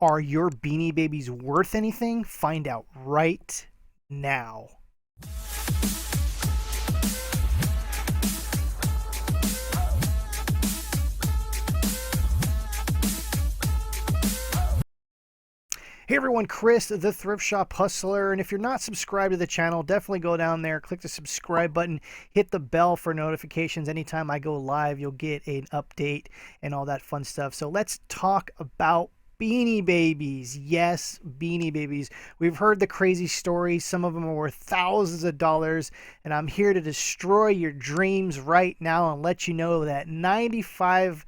Are your Beanie Babies worth anything? Find out right now. Hey everyone, Chris, the Thrift Shop Hustler, and if you're not subscribed to the channel, definitely go down there, click the subscribe button, hit the bell for notifications. Anytime I go live, you'll get an update and all that fun stuff. So let's talk about Beanie Babies. Yes, Beanie Babies. We've heard the crazy stories. Some of them are worth thousands of dollars, and I'm here to destroy your dreams right now and let you know that 95%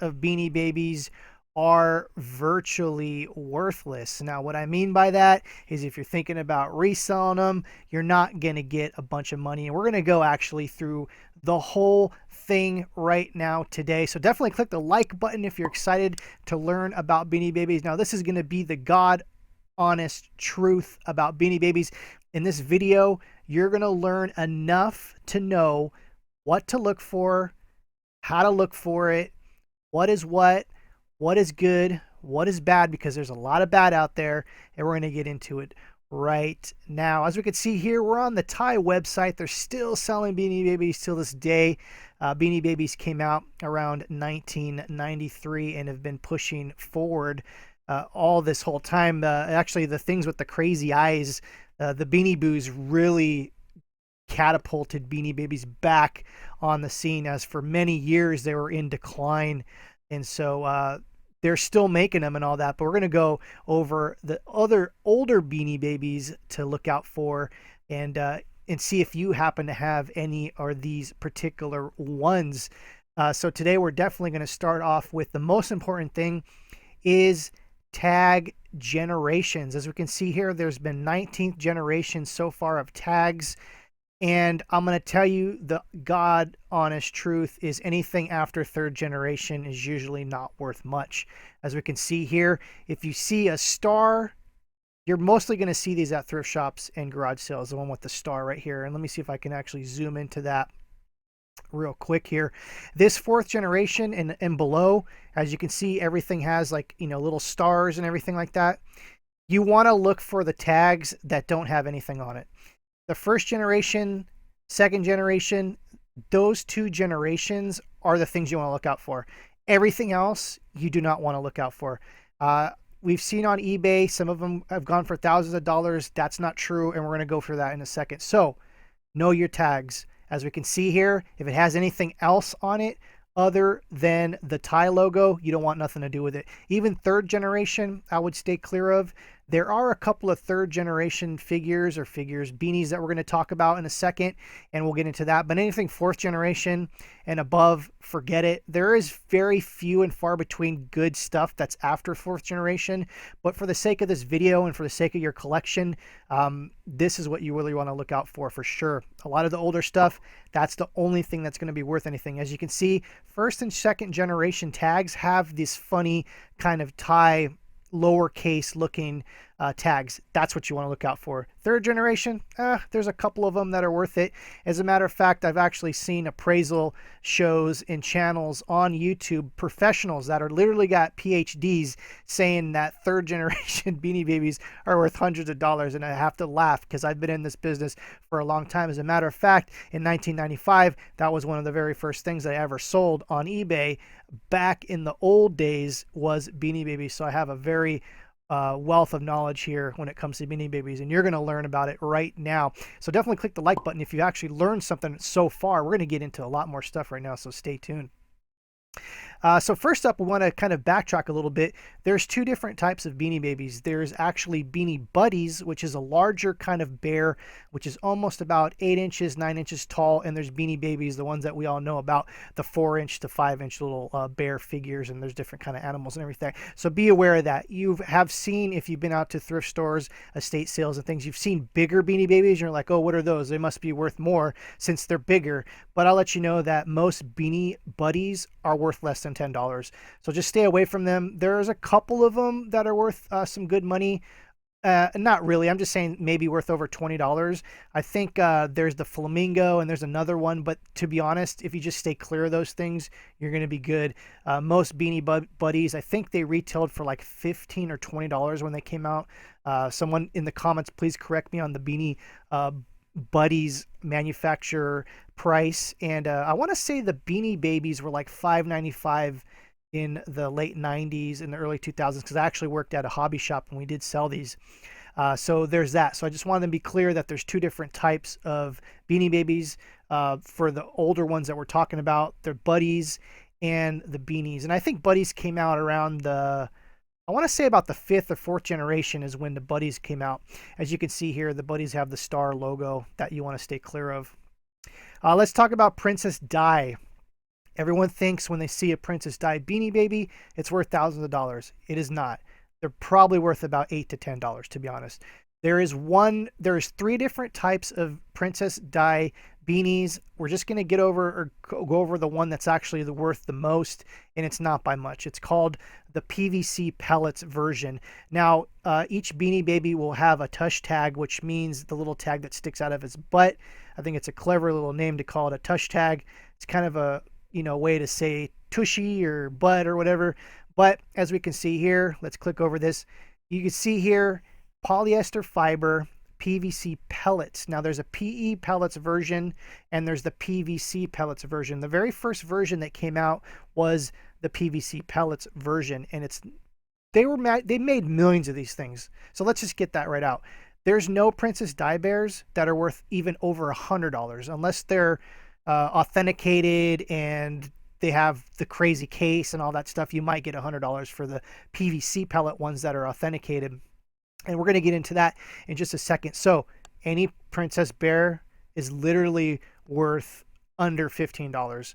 of Beanie Babies are virtually worthless. Now, what I mean by that is if you're thinking about reselling them, you're not going to get a bunch of money. And we're going to go actually through the whole thing right now today. So definitely click the like button if you're excited to learn about Beanie Babies. Now, this is going to be the God honest truth about Beanie Babies. In this video, you're going to learn enough to know what to look for, how to look for it, what is good, what is bad, because there's a lot of bad out there, and we're going to get into it right now. As we can see here, we're on the Thai website. They're still selling Beanie Babies till this day. Beanie Babies came out around 1993 and have been pushing forward all this whole time. Actually, the things with the crazy eyes, the Beanie Boos really catapulted Beanie Babies back on the scene, as for many years they were in decline. And so they're still making them and all that, but we're going to go over the other older Beanie Babies to look out for and see if you happen to have any or these particular ones. So today we're definitely going to start off with the most important thing is tag generations. As we can see here, there's been 19th generation so far of tags. And I'm going to tell you the God honest truth is anything after third generation is usually not worth much. As we can see here, if you see a star, you're mostly going to see these at thrift shops and garage sales, the one with the star right here. And let me see if I can actually zoom into that real quick here. This fourth generation and below, as you can see, everything has like, little stars and everything like that. You want to look for the tags that don't have anything on it. The first generation, second generation, those two generations are the things you want to look out for. Everything else you do not want to look out for. We've seen on eBay, some of them have gone for thousands of dollars. That's not true, and we're going to go for that in a second. So know your tags. As we can see here, if it has anything else on it other than the Thai logo, you don't want nothing to do with it. Even third generation, I would stay clear of. There are a couple of third generation figures beanies that we're going to talk about in a second, and we'll get into that. But anything fourth generation and above, forget it. There is very few and far between good stuff that's after fourth generation. But for the sake of this video and for the sake of your collection, this is what you really want to look out for sure. A lot of the older stuff, that's the only thing that's going to be worth anything. As you can see, first and second generation tags have this funny kind of Thai lowercase looking tags. That's what you want to look out for. Third generation, there's a couple of them that are worth it. As a matter of fact, I've actually seen appraisal shows and channels on YouTube, professionals that are literally got PhDs saying that third generation Beanie Babies are worth hundreds of dollars, and I have to laugh because I've been in this business for a long time. As a matter of fact, in 1995, that was one of the very first things I ever sold on eBay back in the old days was Beanie Babies. So I have a very wealth of knowledge here when it comes to Beanie Babies, and you're going to learn about it right now. So definitely click the like button if you actually learned something so far. We're going to get into a lot more stuff right now, so stay tuned. So first up, we want to kind of backtrack a little bit. There's two different types of Beanie Babies. There's actually Beanie Buddies, which is a larger kind of bear, which is almost about 8 inches, 9 inches tall. And there's Beanie Babies, the ones that we all know about, the 4-inch to 5-inch little bear figures, and there's different kind of animals and everything. So be aware of that. You have seen, if you've been out to thrift stores, estate sales and things, you've seen bigger Beanie Babies, and you're like, oh, what are those? They must be worth more since they're bigger. But I'll let you know that most Beanie Buddies are worth less than $10. So just stay away from them. There's a couple of them that are worth some good money. Not really. I'm just saying maybe worth over $20. I think there's the flamingo and there's another one, but to be honest, if you just stay clear of those things, you're going to be good. Most Buddies, I think they retailed for like $15 or $20 when they came out. Someone in the comments, please correct me on the Beanie Buddies manufacturer price. And I want to say the Beanie Babies were like $5.95 in the late 90s and the early 2000s, because I actually worked at a hobby shop and we did sell these. So there's that. So I just wanted to be clear that there's two different types of Beanie Babies. For the older ones that we're talking about, they're Buddies and the Beanies. And I think Buddies came out around I want to say about the fifth or fourth generation is when the Buddies came out. As you can see here, the Buddies have the star logo that you want to stay clear of. Let's talk about Princess Di. Everyone thinks when they see a Princess Di Beanie Baby, it's worth thousands of dollars. It is not. They're probably worth about $8 to $10, to be honest. There's three different types of Princess Di beanies. We're just going to go over the one that's actually worth the most, and it's not by much. It's called the PVC pellets version. Now, each Beanie Baby will have a tush tag, which means the little tag that sticks out of its butt. I think it's a clever little name to call it a tush tag. It's kind of a way to say tushy or butt or whatever. But as we can see here, let's click over this. You can see here polyester fiber PVC pellets. Now there's a PE pellets version and there's the PVC pellets version. The very first version that came out was the PVC pellets version, and they made millions of these things. So let's just get that right out. There's no Princess Di bears that are worth even over $100 unless they're authenticated and they have the crazy case and all that stuff. You might get $100 for the PVC pellet ones that are authenticated, and we're going to get into that in just a second. So any Princess Bear is literally worth under $15.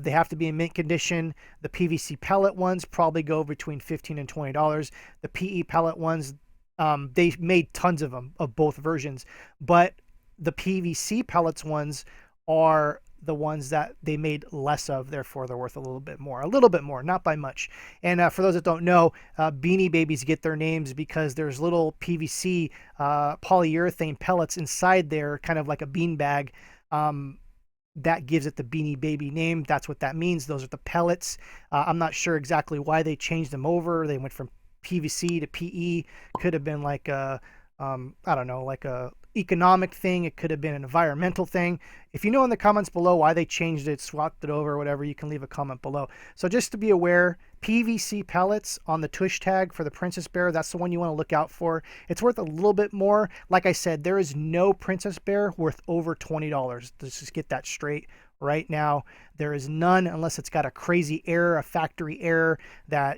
They have to be in mint condition. The PVC pellet ones probably go between $15 and $20. The PE pellet ones, they made tons of them of both versions, but the PVC pellets ones are the ones that they made less of, therefore they're worth a little bit more, not by much. And for those that don't know, Beanie Babies get their names because there's little PVC polyurethane pellets inside there, kind of like a bean bag. That gives it the Beanie Baby name. That's what that means. Those are the pellets. I'm not sure exactly why they changed them over. They went from PVC to PE. Could have been like a I don't know, like a economic thing. It could have been an environmental thing. If you know in the comments below why they changed it, swapped it over, or whatever, you can leave a comment below. So just to be aware, PVC pellets on the tush tag for the Princess Bear, that's the one you want to look out for. It's worth a little bit more. Like I said, there is no Princess Bear worth over $20. Let's just get that straight right now. There is none unless it's got a crazy error, a factory error that,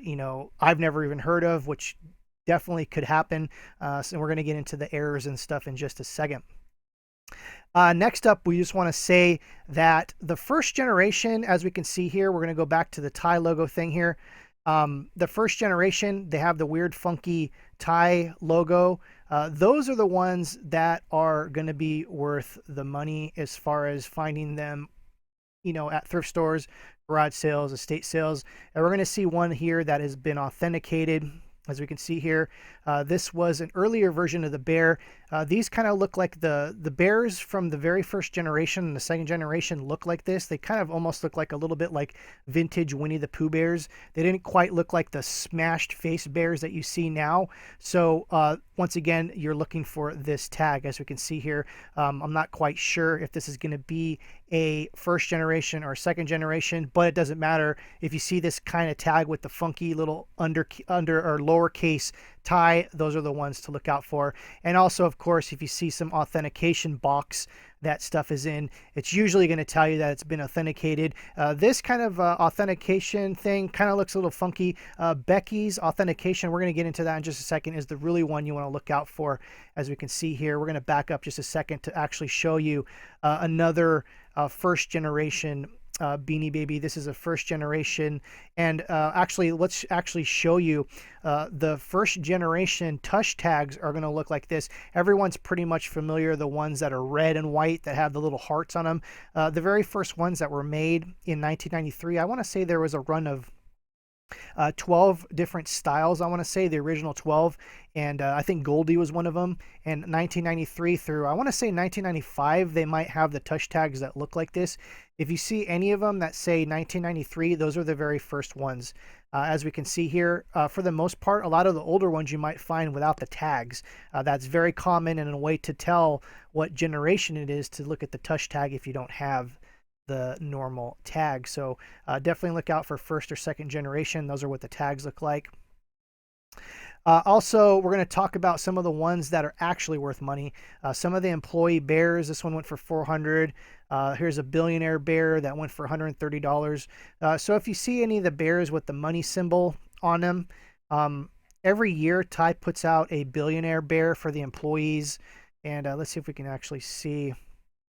I've never even heard of, which definitely could happen. So we're going to get into the errors and stuff in just a second. Next up, we just want to say that the first generation, as we can see here, we're going to go back to the tie logo thing here. The first generation, they have the weird funky tie logo. Those are the ones that are going to be worth the money as far as finding them, at thrift stores, garage sales, estate sales. And we're going to see one here that has been authenticated. As we can see here, this was an earlier version of the bear. These kind of look like the bears from the very first generation and the second generation look like this. They kind of almost look like a little bit like vintage Winnie the Pooh bears. They didn't quite look like the smashed face bears that you see now. So once again, you're looking for this tag. As we can see here, I'm not quite sure if this is going to be a first generation or second generation, but it doesn't matter. If you see this kind of tag with the funky little under or lowercase tie, those are the ones to look out for. And also, of course, if you see some authentication box that stuff is in, it's usually going to tell you that it's been authenticated. This kind of authentication thing kind of looks a little funky. Becky's authentication, we're going to get into that in just a second, is the really one you want to look out for. As we can see here, we're going to back up just a second to actually show you another first generation Beanie Baby. This is a first generation, and actually let's actually show you the first generation tush tags are going to look like this. Everyone's pretty much familiar, the ones that are red and white that have the little hearts on them. The very first ones that were made in 1993, I want to say there was a run of 12 different styles, I want to say, the original 12. And I think Goldie was one of them. And 1993 through, I want to say 1995, they might have the touch tags that look like this. If you see any of them that say 1993, those are the very first ones. As we can see here, for the most part, a lot of the older ones you might find without the tags. That's very common, and a way to tell what generation it is to look at the touch tag if you don't have the normal tag. So definitely look out for first or second generation. Those are what the tags look like. Also, we're going to talk about some of the ones that are actually worth money. Some of the employee bears. This one went for $400. Here's a billionaire bear that went for $130. So if you see any of the bears with the money symbol on them, every year Ty puts out a billionaire bear for the employees. And let's see if we can actually see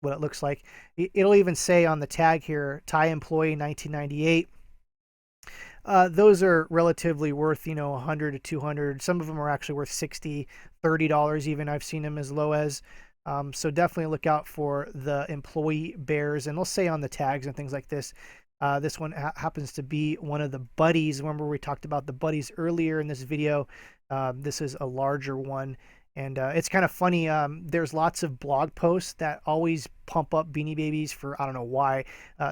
what it looks like. It'll even say on the tag here, Thai employee 1998. Those are relatively worth, 100 to 200. Some of them are actually worth 60, $30 even. I've seen them as low as. So definitely look out for the employee bears, and they'll say on the tags and things like this. This one happens to be one of the buddies. Remember we talked about the buddies earlier in this video. This is a larger one. And it's kind of funny. There's lots of blog posts that always pump up Beanie Babies for, I don't know why.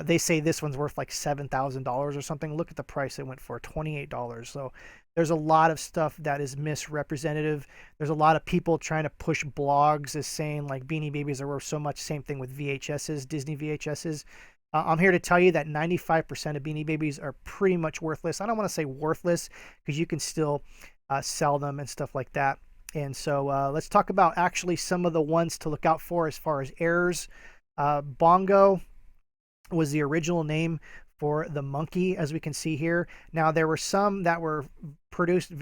They say this one's worth like $7,000 or something. Look at the price it went for, $28. So there's a lot of stuff that is misrepresentative. There's a lot of people trying to push blogs as saying like Beanie Babies are worth so much. Same thing with VHSs, Disney VHSs. I'm here to tell you that 95% of Beanie Babies are pretty much worthless. I don't want to say worthless because you can still sell them and stuff like that. And so let's talk about actually some of the ones to look out for as far as errors. Bongo was the original name for the monkey, as we can see here. Now, there were some that were produced, the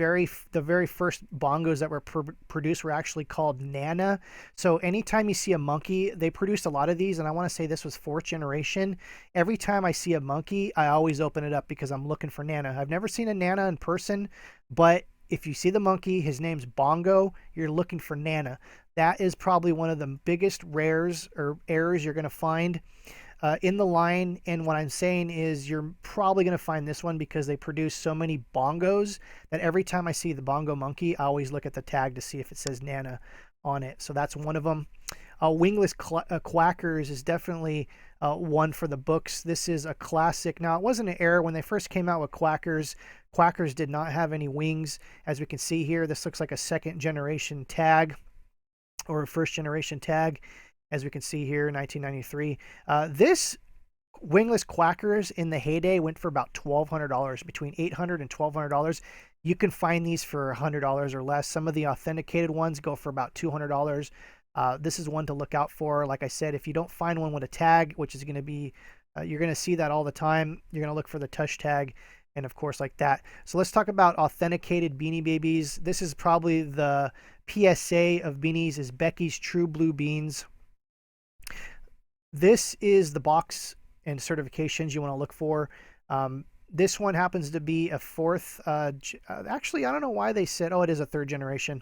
very first bongos that were produced were actually called Nana. So anytime you see a monkey, they produced a lot of these, and I want to say this was 4th generation. Every time I see a monkey, I always open it up because I'm looking for Nana. I've never seen a Nana in person, but if you see the monkey, his name's Bongo, you're looking for Nana. That is probably one of the biggest rares or errors you're going to find in the line. And what I'm saying is you're probably going to find this one because they produce so many bongos that every time I see the bongo monkey, I always look at the tag to see if it says Nana on it. So that's one of them. Wingless Quackers is definitely one for the books. This is a classic. Now, it wasn't an error when they first came out with Quackers. Quackers did not have any wings. As we can see here, this looks like a 2nd generation tag or a 1st generation tag. As we can see here, 1993. This Wingless Quackers in the heyday went for about $1,200, between $800 and $1,200. You can find these for $100 or less. Some of the authenticated ones go for about $200. This is one to look out for. Like I said, if you don't find one with a tag, which is going to be, you're going to see that all the time. You're going to look for the touch tag, and of course like that. So let's talk about authenticated Beanie Babies. This is probably the PSA of Beanies, is Becky's True Blue Beans. This is the box and certifications you want to look for. This one happens to be a 4th. Actually, I don't know why they said, oh, it is a 3rd generation.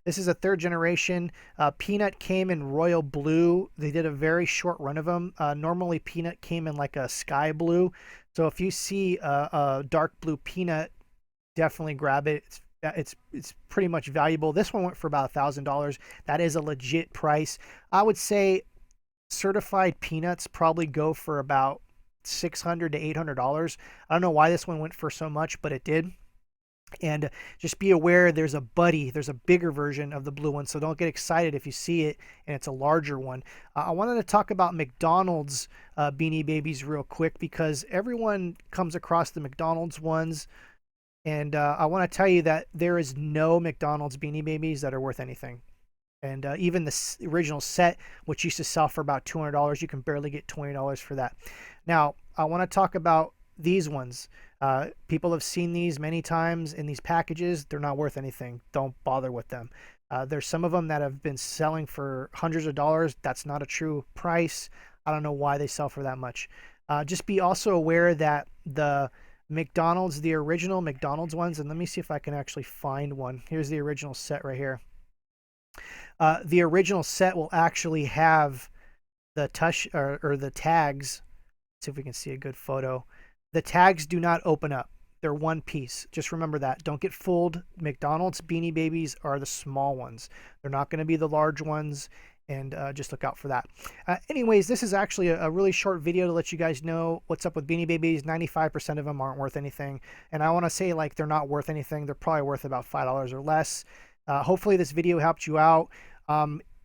This is a 3rd generation. Peanut came in royal blue. They did a very short run of them. Normally, Peanut came in like a sky blue. So if you see a dark blue Peanut, definitely grab it. It's pretty much valuable. This one went for about $1,000. That is a legit price. I would say certified Peanuts probably go for about $600 to $800. I don't know why this one went for so much, but it did. And just be aware there's a buddy, there's a bigger version of the blue one, so don't get excited if you see it and it's a larger one. I wanted to talk about McDonald's Beanie Babies real quick because everyone comes across the McDonald's ones, and I want to tell you that there is no McDonald's Beanie Babies that are worth anything. And even the original set, which used to sell for about $200, you can barely get $20 for that. Now, I want to talk about these ones. People have seen these many times in these packages. They're not worth anything. Don't bother with them. There's some of them that have been selling for hundreds of dollars. That's not a true price. I don't know why they sell for that much. Just be also aware that the McDonald's, the original McDonald's ones, and let me see if I can actually find one. Here's the original set right here. The original set will actually have the touch or the tags. Let's see if we can see a good photo. The tags do not open up. they're one piece. Just remember that. Don't get fooled. McDonald's Beanie Babies are the small ones. They're not going to be the large ones, and just look out for that. Anyways, this is actually a really short video to let you guys know what's up with Beanie Babies. 95% of them aren't worth anything, and I want to say, like, they're not worth anything. They're probably worth about $5 or less. Hopefully this video helped you out.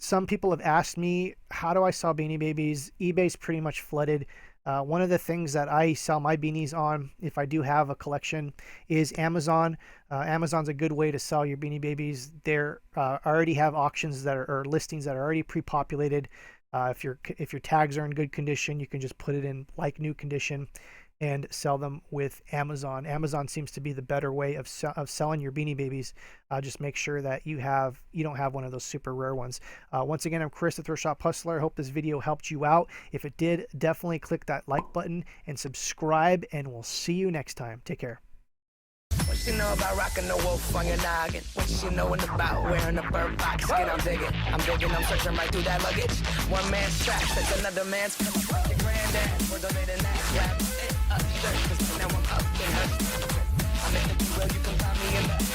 Some people have asked me, how do I sell Beanie Babies? eBay's pretty much flooded. One of the things that I sell my beanies on, if I do have a collection, is Amazon. Amazon's a good way to sell your Beanie Babies. They're already have auctions that are, or listings that are already pre-populated. If your tags are in good condition, you can just put it in like new condition and sell them with Amazon. Amazon seems to be the better way of selling your Beanie Babies. Just make sure that you don't have one of those super rare ones. Once again, I'm Chris, the Thrift Shop Hustler. I hope this video helped you out. If it did, definitely click that like button and subscribe, and we'll see you next time. Take care. What you know about rocking the wolf on your noggin? What you knowin' about wearing a bird box skin? I'm digging, I'm searching right through that luggage. One man's trash, that's another man's. Your granddad, we're donating that rap. Now I'm up in her. I'm in the world, you can find me in the